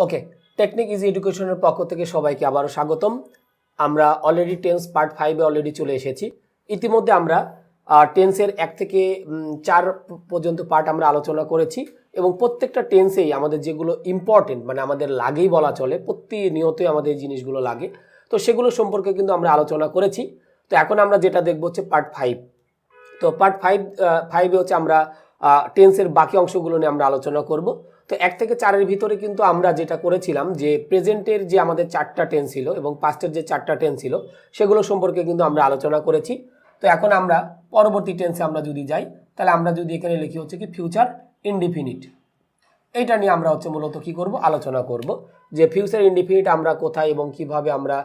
ওকে, technique easy এডুকেশনের পক্ষ থেকে সবাইকে আবারও স্বাগতম। আমরা অলরেডি টেন্স পার্ট 5 এ অলরেডি চলে এসেছি। ইতিমধ্যে আমরা টেন্সের 1 থেকে 4 পর্যন্ত পার্ট আমরা আলোচনা করেছি এবং প্রত্যেকটা টেন্সেই আমাদের যেগুলো ইম্পর্টেন্ট মানে আমাদের লাগেই বলা চলে, প্রতিনিয়তই আমাদের এই জিনিসগুলো লাগে, তো সেগুলো সম্পর্কে কিন্তু আমরা আলোচনা করেছি। তো এখন আমরা যেটা দেখবো হচ্ছে পার্ট 5। তো পার্ট 5 হচ্ছে আমরা টেন্সের বাকি অংশগুলো নিয়ে আমরা আলোচনা করব। তো 1 থেকে 4-এর ভিতরে কিন্তু আমরা যেটা করেছিলাম যে প্রেজেন্টের যে আমাদের 4টা টেন্স ছিল এবং পাস্টের যে 4টা টেন্স ছিল সেগুলো সম্পর্কে কিন্তু আমরা আলোচনা করেছি। তো এখন আমরা পরবর্তী টেন্সে আমরা যদি যাই, তাহলে আমরা যদি এখানে লিখি হচ্ছে কি ফিউচার ইনডিফিনিট, এইটা নিয়ে আমরা হচ্ছে মূলত কি করব, আলোচনা করব যে ফিউচার ইনডিফিনিট আমরা কোথায় এবং কিভাবে আমরা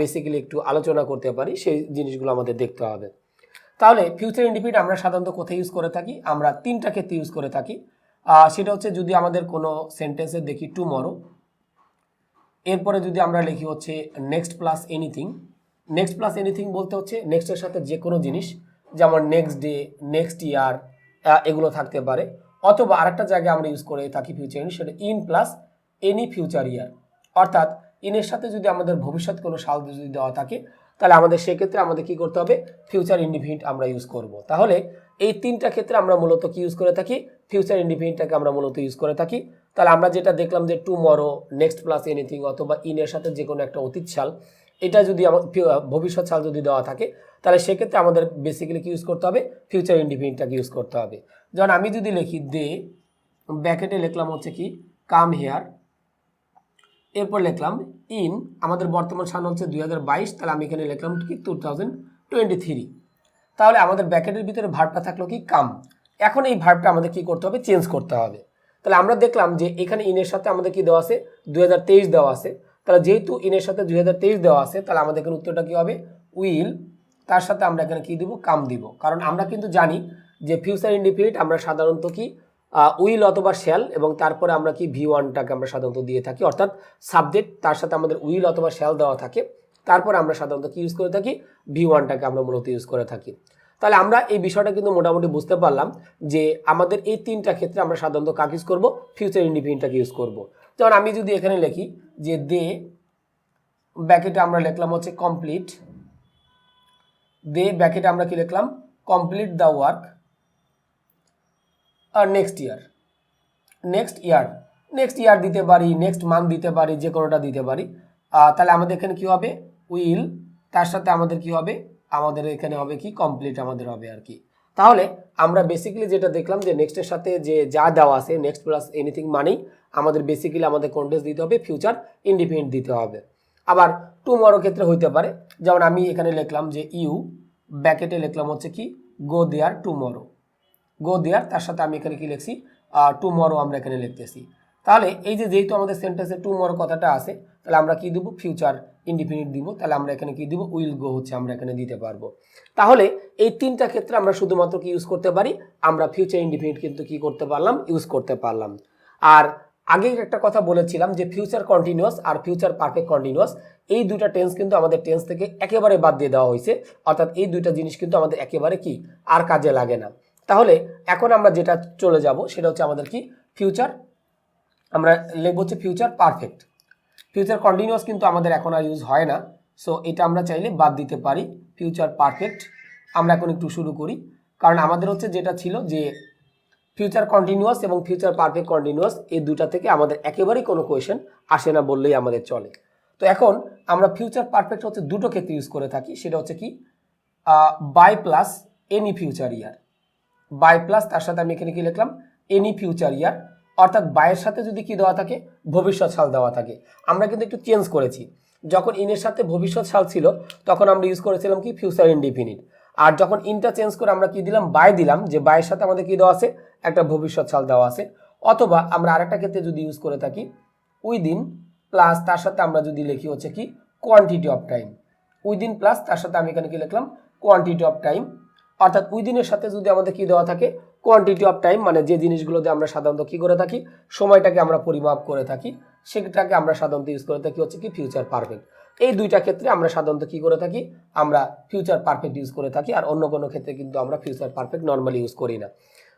বেসিক্যালি একটু আলোচনা করতে পারি, সেই জিনিসগুলো আমাদের দেখতে হবে। তাহলে ফিউচার ইনডিফিনিট আমরা সাধারণত কোথায় ইউজ করে থাকি? আমরা 3টা ক্ষেত্রে ইউজ করে থাকি। সেটা হচ্ছে যদি আমাদের কোনো সেন্টেন্সে দেখি টুমরো, এরপরে যদি আমরা লিখি হচ্ছে next plus anything. Next plus anything বলতে হচ্ছে নেক্সটের সাথে যে কোনো জিনিস, যেমন নেক্সট ডে, নেক্সট ইয়ার, এগুলো থাকতে পারে। অথবা আরেকটা জায়গায় আমরা ইউজ করে থাকি ফিউচার ইনডিফিনিট, সেটা ইন প্লাস এনি ফিউচার ইয়ার। অর্থাৎ ইনের সাথে যদি আমাদের ভবিষ্যৎ কোনো সাল যদি দেওয়া থাকে, তাহলে আমাদের সেক্ষেত্রে আমাদের কি করতে হবে, ফিউচার ইনডিফিনিট আমরা ইউজ করব। তাহলে এই 3টা ক্ষেত্রে আমরা মূলত কি ইউজ করে থাকি, ফিউচার ইনডিফিনিটটাকে আমরা মূলত ইউজ করে থাকি। তাহলে আমরা যেটা দেখলাম যে টুমরো, নেক্সট প্লাস এনিথিং অথবা ইনের সাথে যে কোনো একটা অতীত সাল, এটা যদি ভবিষ্যৎ সাল যদি দেওয়া থাকে, তাহলে সেক্ষেত্রে আমাদের বেসিক্যালি কি ইউজ করতে হবে, ফিউচার ইনডিফিনিটটাকে ইউজ করতে হবে। যেমন আমি যদি লিখি দে, ব্র্যাকেটে লিখলাম হচ্ছে কি কাম হেয়ার, এরপর লিখলাম ইন, আমাদের বর্তমান সাল হচ্ছে 2022, তাহলে আমি এখানে লিখলাম কি 2023। তাহলে আমাদের ব্র্যাকেটের ভিতরে ভার্বটা থাকলো কি কাম। এখন এই ভার্বটা আমাদের কি করতে হবে, চেঞ্জ করতে হবে। তাহলে আমরা দেখলাম যে এখানে ইনের সাথে আমাদের কি দেওয়া আছে, 2023 দেওয়া আছে। তাহলে যেহেতু ইনের সাথে 2023 দেওয়া আছে, তাহলে আমাদের এখানে উত্তরটা কি হবে, উইল, তার সাথে আমরা এখানে কি দিব, কাম দিব। কারণ আমরা কিন্তু জানি যে ফিউচার ইনডিফিনিট আমরা সাধারণত কি উইল অথবা শ্যাল এবং তারপরে আমরা কি V1টাকে আমরা সাধারণত দিয়ে থাকি, অর্থাৎ সাবজেক্ট তার সাথে আমাদের উইল অথবা শ্যাল দেওয়া থাকে, তারপর আমরা সাধারণত কি ইউজ করে থাকি, V1টাকে আমরা মূলত ইউজ করে থাকি। তাহলে আমরা এই বিষয়টা কিন্তু মোটামুটি বুঝতে পারলাম যে আমাদের এই 3টা ক্ষেত্রে আমরা সাধারণত কাকে ইউজ করব, ফিউচার ইনডিফিনিটটাকে ইউজ করব। যেমন আমি যদি এখানে লিখি যে দে, ব্র্যাকেটে আমরা লিখলাম হচ্ছে কমপ্লিট, দে ব্র্যাকেটে আমরা কি লিখলাম, কমপ্লিট দ্য ওয়ার্ক আর নেক্সট ইয়ার। নেক্সট ইয়ার দিতে পারি, নেক্সট মান্থ দিতে পারি, যে কোনোটা দিতে পারি। তাহলে আমাদের এখানে কি হবে, উইল, তার সাথে আমাদের কি হবে, আমাদের এখানে হবে কি কমপ্লিট আমাদের হবে আর কি। তাহলে আমরা বেসিক্যালি যেটা দেখলাম যে নেক্সটের সাথে যে যা দেওয়া আছে, নেক্সট প্লাস এনিথিং মানেই আমাদের বেসিক্যালি আমাদের কন্টেন্স দিতে হবে, ফিউচার ইনডিফিনিট দিতে হবে। আবার টুমরো ক্ষেত্রে হইতে পারে, যেমন আমি এখানে লিখলাম যে ইউ, ব্র্যাকেটে লিখলাম হচ্ছে কি গো দেয়ার টুমরো, গো দেয়ার, তার সাথে আমি এখানে কি লিখছি, টুমরো আমরা এখানে লিখতেছি। তাহলে এই যে যেহেতু আমাদের সেন্টেন্সে টুমরো কথাটা আছে, তাহলে আমরা কি দিব, ফিউচার ইনডিফিনিট দিব। তাহলে আমরা এখানে কি দিব, উইল গো হচ্ছে আমরা এখানে দিতে পারবো। তাহলে এই 3টা ক্ষেত্রে আমরা শুধুমাত্র কি ইউজ করতে পারি, আমরা ফিউচার ইনডিফিনিট কিন্তু কি করতে পারলাম, ইউজ করতে পারলাম। আর আগে একটা কথা বলেছিলাম যে ফিউচার কন্টিনিউয়াস আর ফিউচার পারফেক্ট কন্টিনিউয়াস, এই দুইটা টেন্স কিন্তু আমাদের টেন্স থেকে একেবারে বাদ দিয়ে দেওয়া হয়েছে। অর্থাৎ এই দুইটা জিনিস কিন্তু আমাদের একেবারে কি আর কাজে লাগে না। তাহলে এখন আমরা যেটা চলে যাব সেটা হচ্ছে আমাদের কি ফিউচার, আমরা লিখবো হচ্ছে ফিউচার পারফেক্ট। ফিউচার কন্টিনিউয়াস কিন্তু আমাদের এখন আর ইউজ হয় না, সো এটা আমরা চাইলে বাদ দিতে পারি, ফিউচার পারফেক্ট। আমরা এখন একটু শুরু করি, কারণ আমাদের হচ্ছে যেটা ছিল যে ফিউচার কন্টিনিউয়াস এবং ফিউচার পারফেক্ট কন্টিনিউয়াস, এই দুটা থেকে আমাদের একেবারেই কোনো কোয়েশ্চেন আসে না বললেই আমাদের চলে। তো এখন আমরা ফিউচার পারফেক্ট হচ্ছে দুটো ক্ষেত্রে ইউজ করে থাকি, সেটা হচ্ছে কি by plus any future year, by plus তার সাথে আমি এখানে কি লিখলাম, এনি ফিউচার ইয়ার। অর্থাৎ বাইয়ের সাথে যদি কি দেওয়া থাকে, ভবিষ্যৎ সাল দেওয়া থাকে। আমরা কিন্তু একটু চেঞ্জ করেছি, যখন ইনের সাথে ভবিষ্যৎ সাল ছিল তখন আমরা ইউজ করেছিলাম কি ফিউচার ইনডিফিনিট। আর যখন ইনটা চেঞ্জ করে আমরা কি দিলাম, বাই দিলাম, যে বাইয়ের সাথে আমাদের কি দেওয়া আছে, একটা ভবিষ্যৎ সাল দেওয়া আছে। অথবা আমরা আরেকটা ক্ষেত্রে যদি ইউজ করে থাকি উইদিন প্লাস তার সাথে আমরা যদি লিখি হচ্ছে কি quantity of time, within plus তার সাথে আমি এখানে কি লিখলাম, কোয়ান্টিটি অফ টাইম। অর্থাৎ উইদিনের সাথে যদি আমাদের কি দেওয়া থাকে, কোয়ান্টিটি অফ টাইম, মানে যে জিনিসগুলোতে আমরা সাধারণত কি করে থাকি, সময়টাকে আমরা পরিমাপ করে থাকি, সেটাকে আমরা সাধারণত ইউজ করে থাকি হচ্ছে কি ফিউচার পারফেক্ট। এই দুইটা ক্ষেত্রে আমরা সাধারণত কি করে থাকি, আমরা ফিউচার পারফেক্ট ইউজ করে থাকি, আর অন্য কোনো ক্ষেত্রে কিন্তু আমরা ফিউচার পারফেক্ট নর্মালি ইউজ করি না।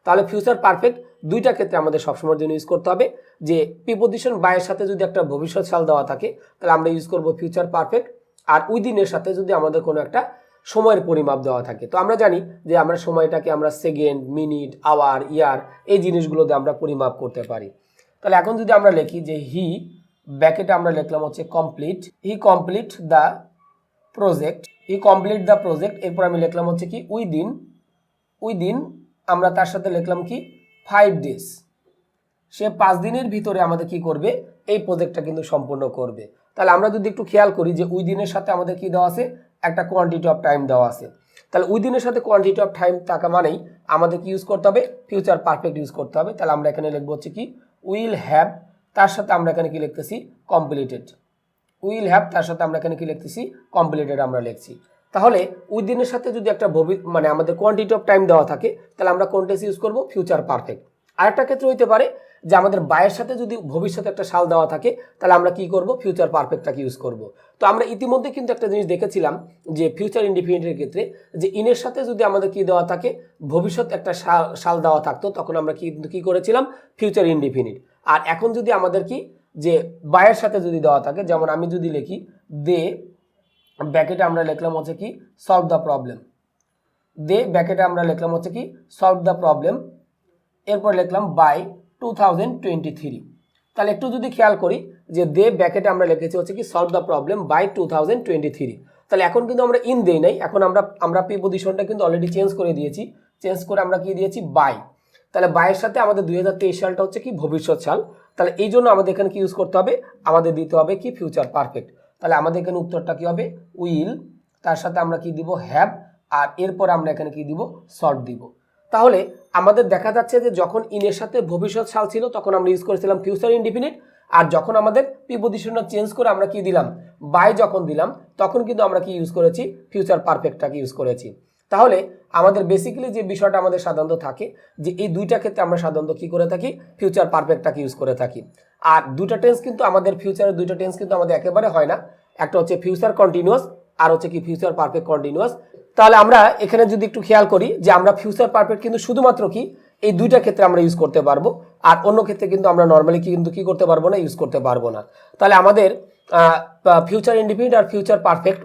তাহলে ফিউচার পারফেক্ট দুইটা ক্ষেত্রে আমাদের সবসময়ের জন্য ইউজ করতে হবে। যে প্রিপোজিশন বাইয়ের সাথে যদি একটা ভবিষ্যৎ সাল দেওয়া থাকে তাহলে আমরা ইউজ করব ফিউচার পারফেক্ট, আর উইদিনের সাথে যদি আমাদের কোনো একটা সময়ের পরিমাপ দেওয়া থাকে, তো আমরা জানি যে আমরা সময়টাকে আমরা সেকেন্ড, মিনিট, আওয়ার, ইয়ার এই জিনিসগুলো দিয়ে আমরা পরিমাপ করতে পারি। তাহলে এখন যদি আমরা লিখি যে হি ব্যাকেটে আমরা লিখলাম হচ্ছে complete, he complete the project, he complete the project, এরপর আমি লিখলাম হচ্ছে কি উইদিন আমরা তার সাথে লিখলাম কি 5 days, সে 5 দিনের ভিতরে আমাদের কি করবে এই প্রজেক্টটা কিন্তু সম্পূর্ণ করবে। তাহলে আমরা যদি একটু খেয়াল করি যে উইদিনের সাথে আমাদের কি দেওয়া আছে, একটা কোয়ান্টিটি অফ টাইম দেওয়া আছে। তাহলে উইদিনের সাথে কোয়ান্টিটি অফ টাইম থাকা মানেই আমাদের কি ইউজ করতে হবে, ফিউচার পারফেক্ট ইউজ করতে হবে। তাহলে আমরা এখানে লিখবো হচ্ছে কি উইল হ্যাভ, তার সাথে আমরা এখানে কি লিখতেছি কমপ্লিটেড, উইল হ্যাভ তার সাথে আমরা এখানে কি লিখতেছি কমপ্লিটেড আমরা লিখছি। তাহলে উইদিনের সাথে যদি একটা মানে আমাদের কোয়ান্টিটি অফ টাইম দেওয়া থাকে তাহলে আমরা কোন টেন্স ইউজ করব, ফিউচার পারফেক্ট। আরেকটা ক্ষেত্রে হইতে পারে যে আমাদের বায়ের সাথে যদি ভবিষ্যতে একটা সাল দেওয়া থাকে তাহলে আমরা কি করব, ফিউচার পারফেক্টটাকে ইউজ করব। তো আমরা ইতিমধ্যে কিন্তু একটা জিনিস দেখেছিলাম যে ফিউচার ইনডিফিনিটের ক্ষেত্রে যে ইনের সাথে যদি আমাদের কি দেওয়া থাকে, ভবিষ্যৎ একটা সাল দেওয়া থাকতো তখন আমরা কিন্তু কি করেছিলাম, ফিউচার ইনডিফিনিট। আর এখন যদি আমাদের কি যে বায়ের সাথে যদি দেওয়া থাকে, যেমন আমি যদি লিখি দে ব্যাকেটে আমরা লিখলাম হচ্ছে কি সলভ দ্য প্রবলেম, দে ব্যাকেটে আমরা লিখলাম হচ্ছে কি সলভ দ্য প্রবলেম, এরপর লিখলাম বাই 2023। তাহলে একটু যদি খেয়াল করি যে দে ব্যাকেটে আমরা লিখেছি হচ্ছে কি সলভ দ্য প্রবলেম বাই 2023। তাহলে এখন কিন্তু আমরা ইন দেই নাই, এখন আমরা প্রিপোজিশনটা কিন্তু অলরেডি চেঞ্জ করে দিয়েছি, চেঞ্জ করে আমরা কি দিয়েছি বাই। তাহলে বাইয়ের সাথে আমাদের 2023 সালটা হচ্ছে কি ভবিষ্যৎ সাল। তাহলে এই জন্য আমাদের এখানে কি ইউজ করতে হবে, আমাদের দিতে হবে কি ফিউচার পারফেক্ট। তাহলে আমাদের এখানে উত্তরটা কি হবে উইল, তার সাথে আমরা কি দিব হ্যাভ, আর এরপর আমরা এখানে কি দিব সলভ দিব। তাহলে আমাদের দেখা যাচ্ছে যে যখন ইনের সাথে ভবিষ্যৎ সাল ছিল তখন আমরা ইউজ করেছিলাম ফিউচার ইনডিফিনিট, আর যখন আমাদের প্রিপোজিশনটা চেঞ্জ করে আমরা কি দিলাম বাই যখন দিলাম তখন কিন্তু আমরা কি ইউজ করেছি, ফিউচার পারফেক্টটাকে ইউজ করেছি। তাহলে আমাদের বেসিক্যালি যে বিষয়টা আমাদের সাধারণত থাকে যে এই দুইটা ক্ষেত্রে আমরা সাধারণত কি করে থাকি, ফিউচার পারফেক্টটাকে ইউজ করে থাকি। আর দুইটা টেন্স কিন্তু আমাদের ফিউচারের দুইটা টেন্স কিন্তু আমাদের একেবারে হয় না, একটা হচ্ছে ফিউচার কন্টিনিউয়াস আর হচ্ছে কি ফিউচার পারফেক্ট কন্টিনিউয়াস। তাহলে আমরা এখানে যদি একটু খেয়াল করি যে আমরা ফিউচার পারফেক্ট কিন্তু শুধুমাত্র কি এই দুইটা ক্ষেত্রে আমরা ইউজ করতে পারবো, আর অন্য ক্ষেত্রে কিন্তু আমরা নর্মালি কিন্তু কি করতে পারবো না, ইউজ করতে পারবো না। তাহলে আমাদের ফিউচার ইনডিফিনিট আর ফিউচার পারফেক্ট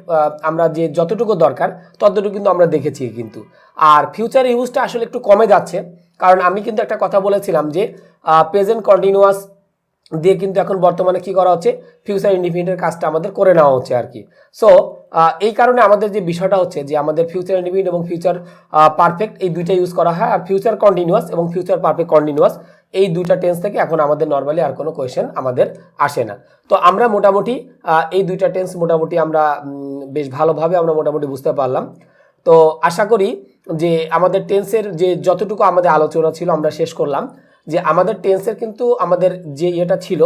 আমরা যে যতটুকু দরকার ততটুকু কিন্তু আমরা দেখেছি কিন্তু। আর ফিউচার ইউজটা আসলে একটু কমে যাচ্ছে, কারণ আমি কিন্তু একটা কথা বলেছিলাম যে প্রেজেন্ট কন্টিনিউয়াস দিয়ে কিন্তু এখন বর্তমানে কি করা হচ্ছে, ফিউচার ইনডিফিনিটের কাজটা আমাদের করে নেওয়া হচ্ছে আর কি। সো এই কারণে আমাদের যে বিষয়টা হচ্ছে যে আমাদের ফিউচার ইনডিফিনিট এবং ফিউচার পারফেক্ট এই দুইটা ইউজ করা হয়, আর ফিউচার কন্টিনিউয়াস এবং ফিউচার পারফেক্ট কন্টিনিউয়াস এই দুইটা টেন্স থেকে এখন আমাদের নর্মালি আর কোনো কোয়েশ্চেন আমাদের আসে না। তো আমরা মোটামুটি এই দুইটা টেন্স মোটামুটি আমরা বেশ ভালোভাবে আমরা মোটামুটি বুঝতে পারলাম। তো আশা করি যে আমাদের টেন্সের যে যতটুকু আমাদের আলোচনা ছিল আমরা শেষ করলাম। যে আমাদের টেন্সের কিন্তু আমাদের যে এটা ছিল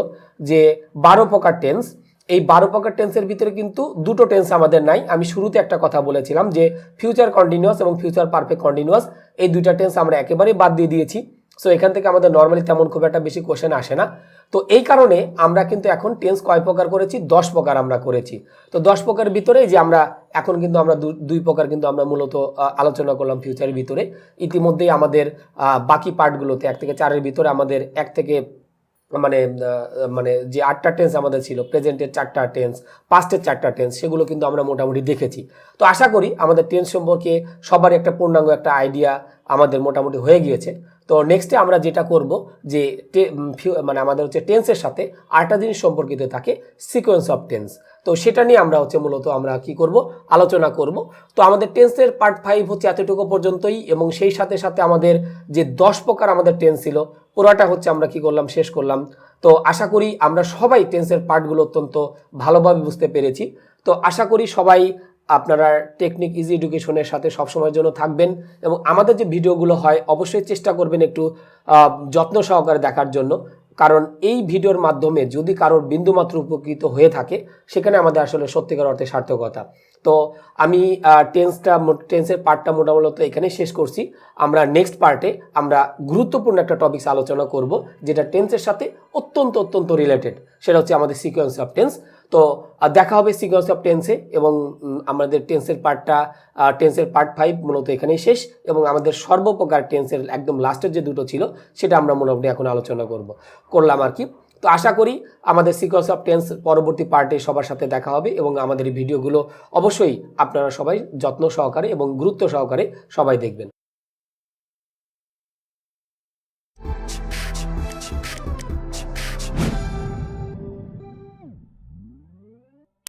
যে 12 প্রকার টেন্স, এই 12 প্রকার টেন্সের ভিতরে কিন্তু দুটো টেন্স আমাদের নাই। আমি শুরুতে একটা কথা বলেছিলাম যে ফিউচার কন্টিনিউয়াস এবং ফিউচার পারফেক্ট কন্টিনিউয়াস এই দুইটা টেন্স আমরা একেবারেই বাদ দিয়ে দিয়েছি। সো এখান থেকে আমাদের নর্মালি তেমন খুব একটা বেশি কোশ্চেন আসে না। তো এই কারণে আমরা কিন্তু এখন টেন্স কয় প্রকার করেছি, 10 প্রকার আমরা করেছি। তো 10 প্রকারের ভিতরে যে আমরা এখন কিন্তু আমরা দুই প্রকার কিন্তু আমরা মূলত আলোচনা করলাম ফিউচারের ভিতরে। ইতিমধ্যেই আমাদের বাকি পার্টগুলোতে 1 থেকে 4-এর ভিতরে আমাদের 1 থেকে মানে যে 8টা টেন্স আমাদের ছিল, প্রেজেন্টের 4টা টেন্স, পাস্টের 4টা টেন্স, সেগুলো কিন্তু আমরা মোটামুটি দেখেছি। তো আশা করি আমাদের টেন্স সম্পর্কে সবার একটা পূর্ণাঙ্গ একটা আইডিয়া আমাদের মোটামুটি হয়ে গিয়েছে। তো নেক্সটে আমরা যেটা করব যে আমাদের হচ্ছে টেন্সের সাথে আরেকটা জিনিস সম্পর্কিত থাকে, সিকোয়েন্স অফ টেন্স। তো সেটা নিয়ে আমরা হচ্ছে মূলত আমরা কি করব, আলোচনা করব। তো আমাদের টেন্সের পার্ট 5 হচ্ছে এতটুকু পর্যন্তই, এবং সেই সাথে সাথে আমাদের যে 10 প্রকার আমাদের টেন্স ছিল পুরোটা হচ্ছে আমরা কি করলাম, শেষ করলাম। তো আশা করি আমরা সবাই টেন্সের পার্টগুলো অত্যন্ত ভালোভাবে বুঝতে পেরেছি। তো আশা করি সবাই আপনারা টেকনিক ইজি এডুকেশনের সাথে সবসময়ের জন্য থাকবেন, এবং আমাদের যে ভিডিওগুলো হয় অবশ্যই চেষ্টা করবেন একটু যত্ন সহকারে দেখার জন্য, কারণ এই ভিডিওর মাধ্যমে যদি কারোর বিন্দুমাত্র উপকৃত হয়ে থাকে সেখানে আমাদের আসলে সত্যিকার অর্থে সার্থকতা। তো আমি টেন্সের পার্টটা মোটামুটি এখানে শেষ করছি। আমরা নেক্সট পার্টে আমরা গুরুত্বপূর্ণ একটা টপিকস আলোচনা করব যেটা টেন্সের সাথে অত্যন্ত রিলেটেড, সেটা হচ্ছে আমাদের সিকোয়েন্স অফ টেন্স। তো দেখা হবে সিকোয়েন্স অফ টেন্সে, এবং আমাদের টেন্সের পার্ট 5 মূলত এখানেই শেষ, এবং আমাদের সর্বপ্রকার টেন্সের একদম লাস্টের যে দুটো ছিল সেটা আমরা মোটামুটি এখন আলোচনা করলাম আর কি। তো আশা করি আমাদের সিকোয়েন্স অফ টেন্স পরবর্তী পার্টে সবার সাথে দেখা হবে, এবং আমাদের এই ভিডিওগুলো অবশ্যই আপনারা সবাই যত্ন সহকারে এবং গুরুত্ব সহকারে সবাই দেখবেন।